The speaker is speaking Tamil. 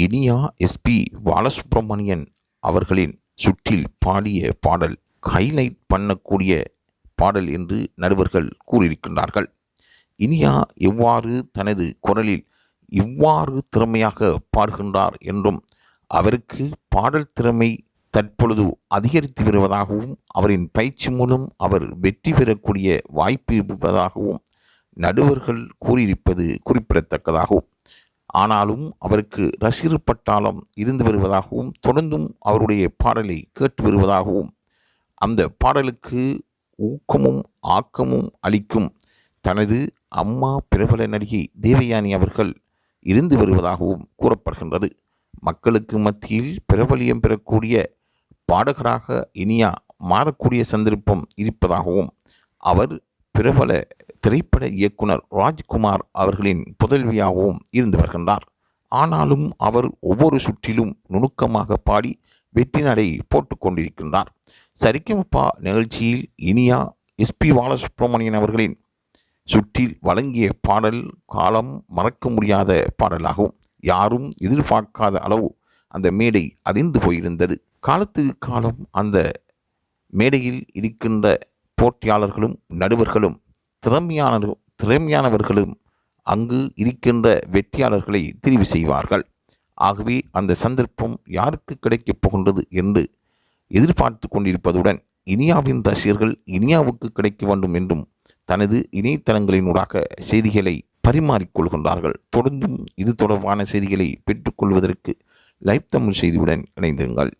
இனியா எஸ்பி பாலசுப்ரமணியன் அவர்களின் சுற்றில் பாடிய பாடல் ஹைலைட் பண்ணக்கூடிய பாடல் என்று நடுவர்கள் கூறியிருக்கின்றார்கள். இனியா எவ்வாறு தனது குரலில் இவ்வாறு திறமையாக பாடுகின்றார் என்றும் அவருக்கு பாடல் திறமை தற்பொழுது அதிகரித்து வருவதாகவும் அவரின் பயிற்சி மூலம் அவர் வெற்றி பெறக்கூடிய வாய்ப்பு இருப்பதாகவும் நடுவர்கள் கூறியிருப்பது குறிப்பிடத்தக்கதாகும். ஆனாலும் அவருக்கு ரசிகர் பட்டாளம் இருந்து வருவதாகவும் தொடர்ந்தும் அவருடைய பாடலை கேட்டு வருவதாகவும் அந்த பாடலுக்கு ஊக்கமும் ஆக்கமும் அளிக்கும் தனது அம்மா பிரபல நடிகை தேவயானி அவர்கள் இருந்து வருவதாகவும் கூறப்படுகின்றது. மக்களுக்கு மத்தியில் பிரபலியம் பெறக்கூடிய பாடகராக இனியா மாறக்கூடிய சந்தர்ப்பம் இருப்பதாகவும் அவர் பிரபல திரைப்பட இயக்குனர் ராஜ்குமார் அவர்களின் புதல்வியாகவும் இருந்து வருகின்றார். ஆனாலும் அவர் ஒவ்வொரு சுற்றிலும் நுணுக்கமாக பாடி வெற்றி நடை போட்டுக் கொண்டிருக்கின்றார். சரிகமபா நிகழ்ச்சியில் இனியா எஸ்பி பாலசுப்ரமணியன் அவர்களின் சுற்றில் வழங்கிய பாடல் காலம் மறக்க முடியாத பாடலாகும். யாரும் எதிர்பார்க்காத அளவு அந்த மேடை அதிர்ந்து போயிருந்தது. காலத்துக்கு காலம் அந்த மேடையில் இருக்கின்ற போட்டியாளர்களும் நடுவர்களும் திறமையானவர்களும் அங்கு இருக்கின்ற வெற்றியாளர்களை தெரிவு செய்வார்கள். ஆகவே அந்த சந்தர்ப்பம் யாருக்கு கிடைக்கப் போகின்றது என்று எதிர்பார்த்து கொண்டிருப்பதுடன் இனியாவின் ரசிகர்கள் இனியாவுக்கு கிடைக்க வேண்டும் என்றும் தனது இணையதளங்களினூடாக செய்திகளை பரிமாறிக்கொள்கின்றார்கள். தொடர்ந்தும் இது தொடர்பான செய்திகளை பெற்றுக்கொள்வதற்கு லைவ் தமிழ் செய்தியுடன் இணைந்திருங்கள்.